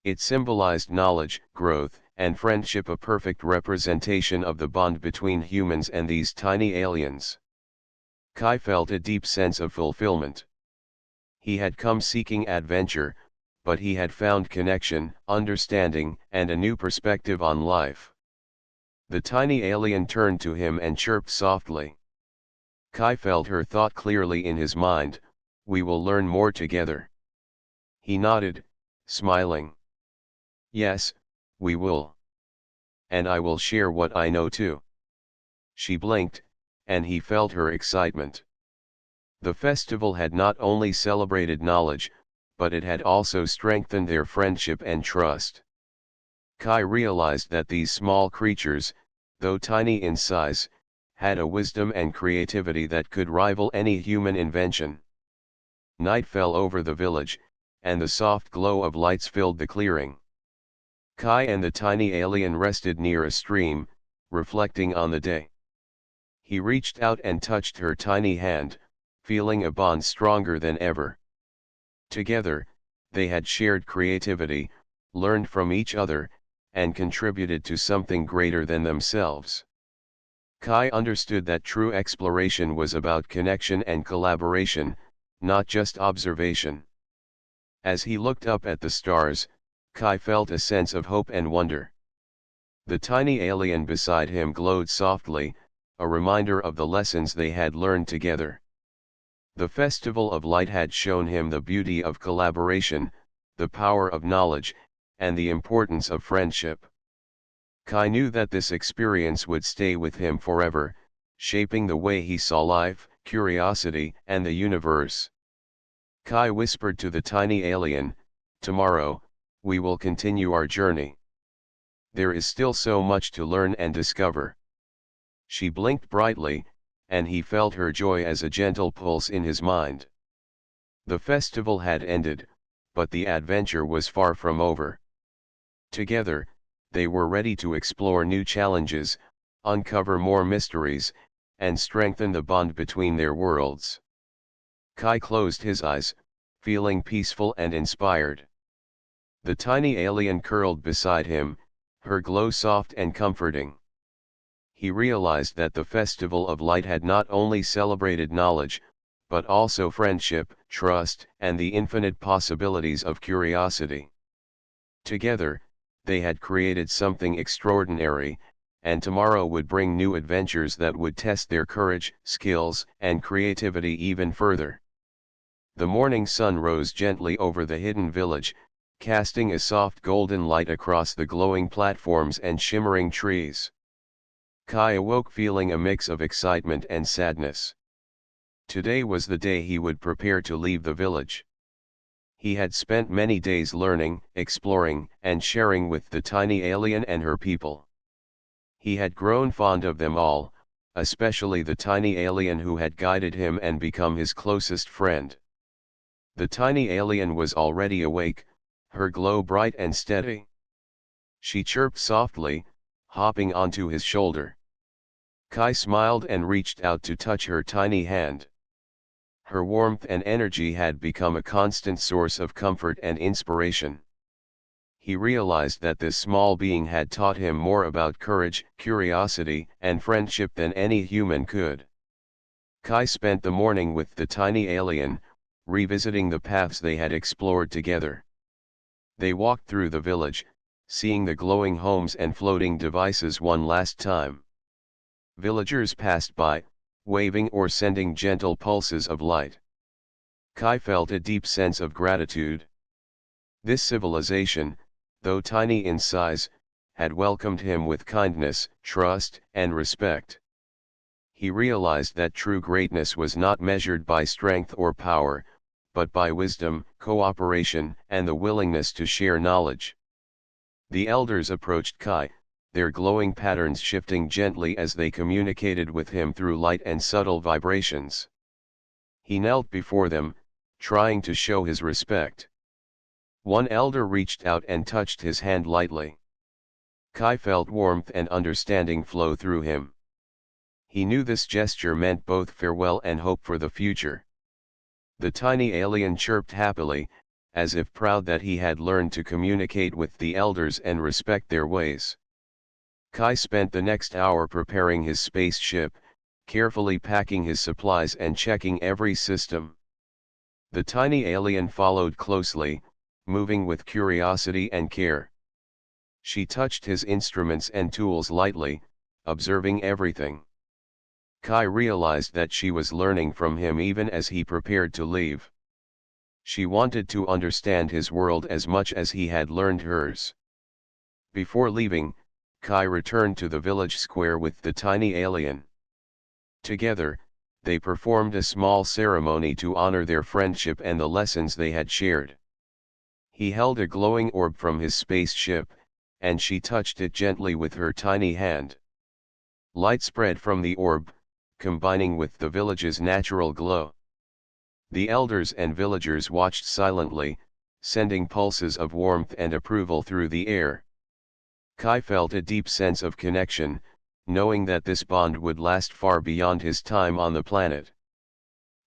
It symbolized knowledge, growth, and friendship, a perfect representation of the bond between humans and these tiny aliens. Kai felt a deep sense of fulfillment. He had come seeking adventure, but he had found connection, understanding, and a new perspective on life. The tiny alien turned to him and chirped softly. Kai felt her thought clearly in his mind, "We will learn more together." He nodded, smiling. "Yes, we will. And I will share what I know too." She blinked, and he felt her excitement. The festival had not only celebrated knowledge, but it had also strengthened their friendship and trust. Kai realized that these small creatures, though tiny in size, had a wisdom and creativity that could rival any human invention. Night fell over the village, and the soft glow of lights filled the clearing. Kai and the tiny alien rested near a stream, reflecting on the day. He reached out and touched her tiny hand, feeling a bond stronger than ever. Together, they had shared creativity, learned from each other, and contributed to something greater than themselves. Kai understood that true exploration was about connection and collaboration, not just observation. As he looked up at the stars, Kai felt a sense of hope and wonder. The tiny alien beside him glowed softly, a reminder of the lessons they had learned together. The Festival of Light had shown him the beauty of collaboration, the power of knowledge, and the importance of friendship. Kai knew that this experience would stay with him forever, shaping the way he saw life, curiosity, and the universe. Kai whispered to the tiny alien, "Tomorrow, we will continue our journey. There is still so much to learn and discover." She blinked brightly, and he felt her joy as a gentle pulse in his mind. The festival had ended, but the adventure was far from over. Together, they were ready to explore new challenges, uncover more mysteries, and strengthen the bond between their worlds. Kai closed his eyes, feeling peaceful and inspired. The tiny alien curled beside him, her glow soft and comforting. He realized that the Festival of Light had not only celebrated knowledge, but also friendship, trust, and the infinite possibilities of curiosity. Together, they had created something extraordinary, and tomorrow would bring new adventures that would test their courage, skills, and creativity even further. The morning sun rose gently over the hidden village, casting a soft golden light across the glowing platforms and shimmering trees. Kai awoke feeling a mix of excitement and sadness. Today was the day he would prepare to leave the village. He had spent many days learning, exploring, and sharing with the tiny alien and her people. He had grown fond of them all, especially the tiny alien who had guided him and become his closest friend. The tiny alien was already awake, her glow bright and steady. She chirped softly, hopping onto his shoulder. Kai smiled and reached out to touch her tiny hand. Her warmth and energy had become a constant source of comfort and inspiration. He realized that this small being had taught him more about courage, curiosity, and friendship than any human could. Kai spent the morning with the tiny alien, revisiting the paths they had explored together. They walked through the village, seeing the glowing homes and floating devices one last time. Villagers passed by, waving or sending gentle pulses of light. Kai felt a deep sense of gratitude. This civilization, though tiny in size, had welcomed him with kindness, trust, and respect. He realized that true greatness was not measured by strength or power, but by wisdom, cooperation, and the willingness to share knowledge. The elders approached Kai, their glowing patterns shifting gently as they communicated with him through light and subtle vibrations. He knelt before them, trying to show his respect. One elder reached out and touched his hand lightly. Kai felt warmth and understanding flow through him. He knew this gesture meant both farewell and hope for the future. The tiny alien chirped happily, as if proud that he had learned to communicate with the elders and respect their ways. Kai spent the next hour preparing his spaceship, carefully packing his supplies and checking every system. The tiny alien followed closely, moving with curiosity and care. She touched his instruments and tools lightly, observing everything. Kai realized that she was learning from him even as he prepared to leave. She wanted to understand his world as much as he had learned hers. Before leaving, Kai returned to the village square with the tiny alien. Together, they performed a small ceremony to honor their friendship and the lessons they had shared. He held a glowing orb from his spaceship, and she touched it gently with her tiny hand. Light spread from the orb, combining with the village's natural glow. The elders and villagers watched silently, sending pulses of warmth and approval through the air. Kai felt a deep sense of connection, knowing that this bond would last far beyond his time on the planet.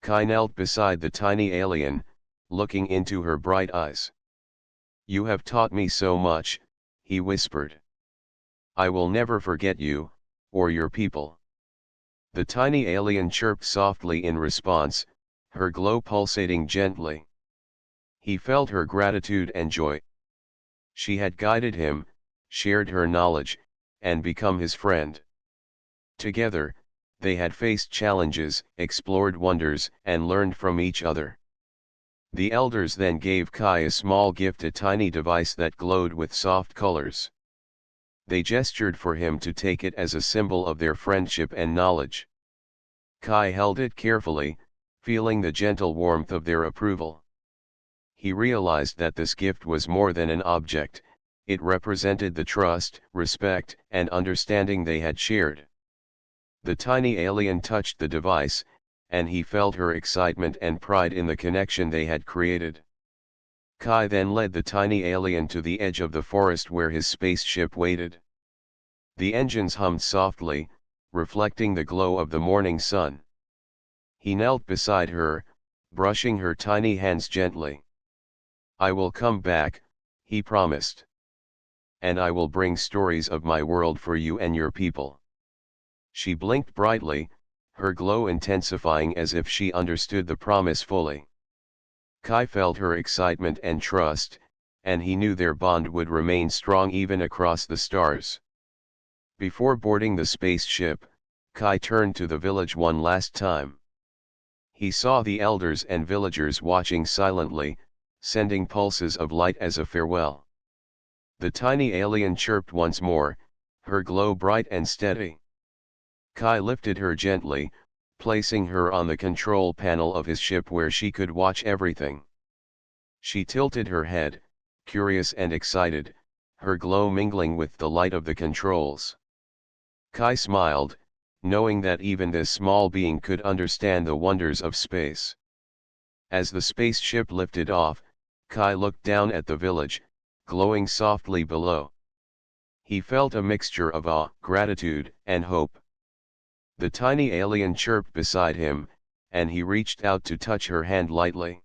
Kai knelt beside the tiny alien, looking into her bright eyes. "You have taught me so much," he whispered. "I will never forget you, or your people." The tiny alien chirped softly in response, her glow pulsating gently. He felt her gratitude and joy. She had guided him, shared her knowledge, and become his friend. Together, they had faced challenges, explored wonders, and learned from each other. The elders then gave Kai a small gift, a tiny device that glowed with soft colors. They gestured for him to take it as a symbol of their friendship and knowledge. Kai held it carefully, feeling the gentle warmth of their approval. He realized that this gift was more than an object, it represented the trust, respect, and understanding they had shared. The tiny alien touched the device, and he felt her excitement and pride in the connection they had created. Kai then led the tiny alien to the edge of the forest where his spaceship waited. The engines hummed softly, reflecting the glow of the morning sun. He knelt beside her, brushing her tiny hands gently. "I will come back," he promised. "And I will bring stories of my world for you and your people." She blinked brightly, her glow intensifying as if she understood the promise fully. Kai felt her excitement and trust, and he knew their bond would remain strong even across the stars. Before boarding the spaceship, Kai turned to the village one last time. He saw the elders and villagers watching silently, sending pulses of light as a farewell. The tiny alien chirped once more, her glow bright and steady. Kai lifted her gently, placing her on the control panel of his ship where she could watch everything. She tilted her head, curious and excited, her glow mingling with the light of the controls. Kai smiled, knowing that even this small being could understand the wonders of space. As the spaceship lifted off, Kai looked down at the village, glowing softly below. He felt a mixture of awe, gratitude, and hope. The tiny alien chirped beside him, and he reached out to touch her hand lightly.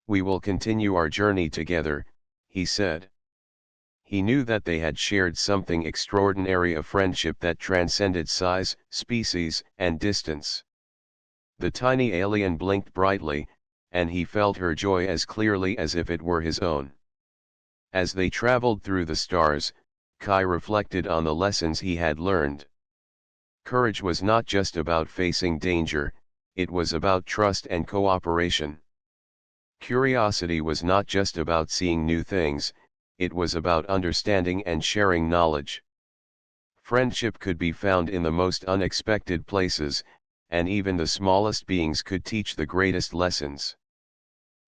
"We will continue our journey together," he said. He knew that they had shared something extraordinary, a friendship that transcended size, species, and distance. The tiny alien blinked brightly, and he felt her joy as clearly as if it were his own. As they traveled through the stars, Kai reflected on the lessons he had learned. Courage was not just about facing danger, it was about trust and cooperation. Curiosity was not just about seeing new things, it was about understanding and sharing knowledge. Friendship could be found in the most unexpected places, and even the smallest beings could teach the greatest lessons.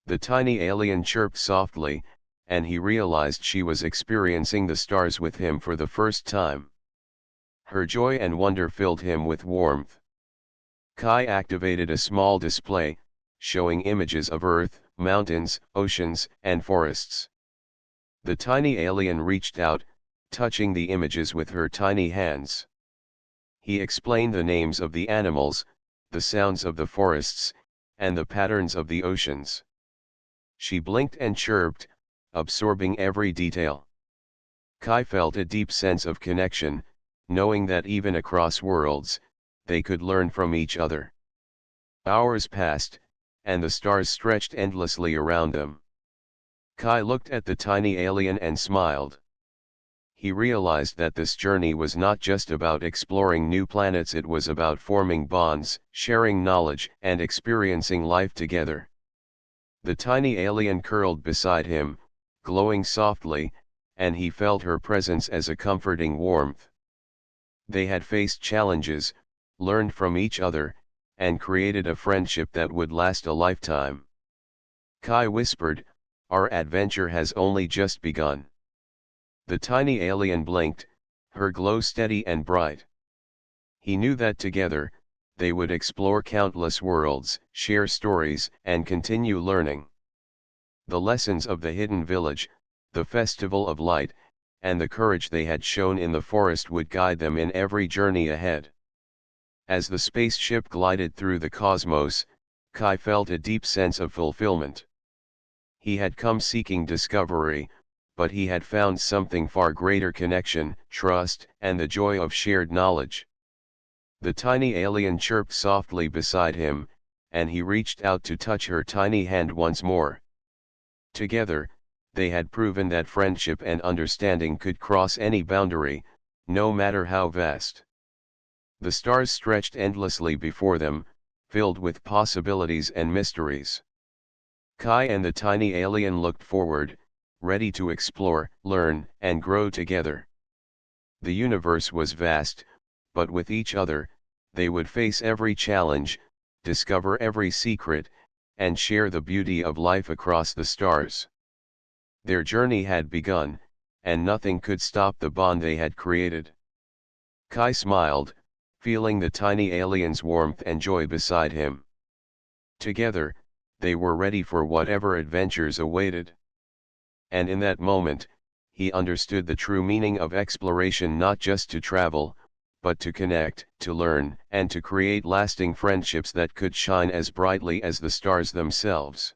The tiny alien chirped softly, and he realized she was experiencing the stars with him for the first time. Her joy and wonder filled him with warmth. Kai activated a small display, showing images of Earth, mountains, oceans, and forests. The tiny alien reached out, touching the images with her tiny hands. He explained the names of the animals, the sounds of the forests, and the patterns of the oceans. She blinked and chirped, absorbing every detail. Kai felt a deep sense of connection, knowing that even across worlds, they could learn from each other. Hours passed, and the stars stretched endlessly around them. Kai looked at the tiny alien and smiled. He realized that this journey was not just about exploring new planets, it was about forming bonds, sharing knowledge, and experiencing life together. The tiny alien curled beside him, glowing softly, and he felt her presence as a comforting warmth. They had faced challenges, learned from each other, and created a friendship that would last a lifetime. Kai whispered, "Our adventure has only just begun." The tiny alien blinked, her glow steady and bright. He knew that together, they would explore countless worlds, share stories, and continue learning. The lessons of the hidden village, the festival of light, and the courage they had shown in the forest would guide them in every journey ahead. As the spaceship glided through the cosmos, Kai felt a deep sense of fulfillment. He had come seeking discovery, but he had found something far greater: connection, trust, and the joy of shared knowledge. The tiny alien chirped softly beside him, and he reached out to touch her tiny hand once more. Together, they had proven that friendship and understanding could cross any boundary, no matter how vast. The stars stretched endlessly before them, filled with possibilities and mysteries. Kai and the tiny alien looked forward, ready to explore, learn, and grow together. The universe was vast, but with each other, they would face every challenge, discover every secret, and share the beauty of life across the stars. Their journey had begun, and nothing could stop the bond they had created. Kai smiled, feeling the tiny alien's warmth and joy beside him. Together, they were ready for whatever adventures awaited. And in that moment, he understood the true meaning of exploration: not just to travel, but to connect, to learn, and to create lasting friendships that could shine as brightly as the stars themselves.